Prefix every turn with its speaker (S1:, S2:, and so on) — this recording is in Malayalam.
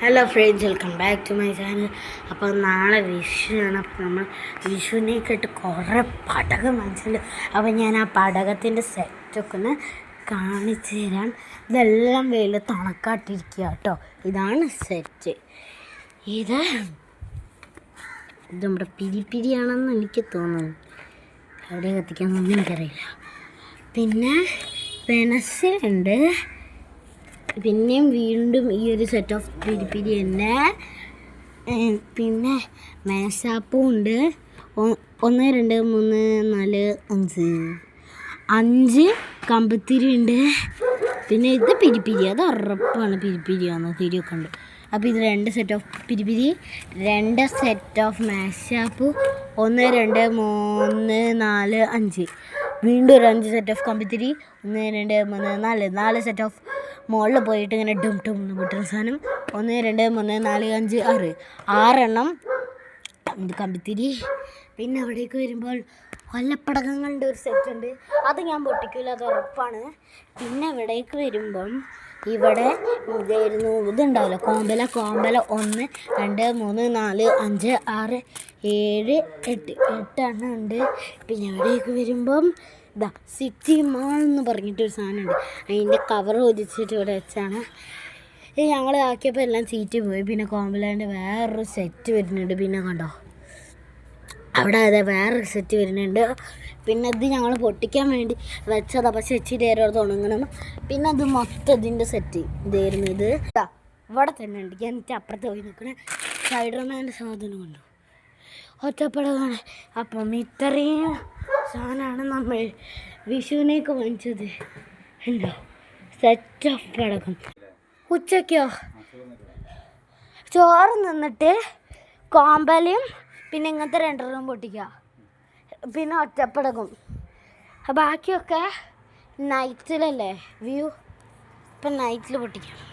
S1: Hello friends, welcome back to my channel. അപ്പോൾ നാളെ വിഷുവാണ്. അപ്പോൾ നമ്മൾ വിഷുവിനേക്കായിട്ട് കുറേ പടകം വാങ്ങിച്ചിട്ടുണ്ട്. അപ്പോൾ ഞാൻ ആ പടകത്തിൻ്റെ സെറ്റൊക്കെ ഒന്ന് കാണിച്ചു തരാം. ഇതെല്ലാം വെയിലത്ത് ഉണക്കാട്ടിരിക്കുക കേട്ടോ. ഇതാണ് സെറ്റ്. ഇത് നമ്മുടെ പിരിപിരിയാണെന്ന് എനിക്ക് തോന്നുന്നു. എവിടെ കത്തിക്കാമെന്നൊന്നും എനിക്കറിയില്ല. പിന്നെ പെനസിലുണ്ട്. പിന്നെയും വീണ്ടും ഈ ഒരു സെറ്റ് ഓഫ് പിരിപിരി തന്നെ. പിന്നെ മേശാപ്പും ഉണ്ട്. 1 2 3 4 5 കമ്പത്തിരി ഉണ്ട്. പിന്നെ ഇത് പിരിപിരി, അത് ഉറപ്പാണ് പിരിപിരിയാണെന്ന്. തിരിയൊക്കെ ഉണ്ട്. അപ്പോൾ ഇത് 2 സെറ്റ് ഓഫ് പിരിപിരി, 2 സെറ്റ് ഓഫ് മേശാപ്പ്, 1 2 3 4 5. വീണ്ടും ഒരു 5 സെറ്റ് ഓഫ് കമ്പിത്തിരി, 1 2 3 4 സെറ്റ് ഓഫ് മുകളിൽ പോയിട്ട് ഇങ്ങനെ ഡും ഡും എന്ന് പൊട്ടുന്ന സാധനം. 1 2 3 4 5 6 ഇത് കമ്പിത്തിരി. പിന്നെ അവിടേക്ക് വരുമ്പോൾ വല്ലപ്പടകങ്ങളുടെ ഒരു സെറ്റ് ഉണ്ട്. അത് ഞാൻ പൊട്ടിക്കില്ല, അത് ഉറപ്പാണ്. പിന്നെ ഇവിടേക്ക് വരുമ്പം ഇവിടെ ഇതുണ്ടാവില്ല, കോമ്പല 1 2 3 4 5 6 7 8 ഉണ്ട്. പിന്നെ ഇവിടേക്ക് വരുമ്പം ഇതാ സിറ്റി മാൾ എന്ന് പറഞ്ഞിട്ടൊരു സാധനമുണ്ട്. അതിൻ്റെ കവർ ഒതിച്ചിട്ട് ഇവിടെ വെച്ചാണ്. ഇത് ഞങ്ങൾ ആക്കിയപ്പോൾ എല്ലാം ചീറ്റ് പോയി. പിന്നെ കോമ്പലാൻ്റെ വേറൊരു സെറ്റ് വരുന്നുണ്ട്. പിന്നെ കണ്ടോ അവിടെ അതെ വേറൊരു സെറ്റ് വരുന്നുണ്ട്. പിന്നെ ഇത് ഞങ്ങൾ പൊട്ടിക്കാൻ വേണ്ടി വെച്ചതാണ്, പക്ഷെ വെച്ചിട്ട് ഏരോട് ഉണങ്ങണം. പിന്നെ അത് മൊത്തം ഇതിൻ്റെ സെറ്റ് ഇതായിരുന്നു. ഇത് ഇവിടെ തന്നെ ഉണ്ട്. ഞാൻ അപ്പുറത്ത് പോയി നിൽക്കണേ സ്പൈഡർമാൻ്റെ സാധനം കൊണ്ടു ഒറ്റപ്പടമാണ്. അപ്പം ഇത്രയും സാധനമാണ് നമ്മൾ വിഷുവിനേക്ക് വാങ്ങിച്ചത്. ഉണ്ടോ സെറ്റ് ഓഫ് പടക്കം. ഉച്ചയ്ക്കോ ചോറ് നിന്നിട്ട് കോമ്പലും പിന്നെ ഇങ്ങനത്തെ 2 പൊട്ടിക്കുക, പിന്നെ ഒറ്റപ്പടകം. ബാക്കിയൊക്കെ നൈറ്റിലല്ലേ വ്യൂ, ഇപ്പം നൈറ്റിൽ പൊട്ടിക്കാം.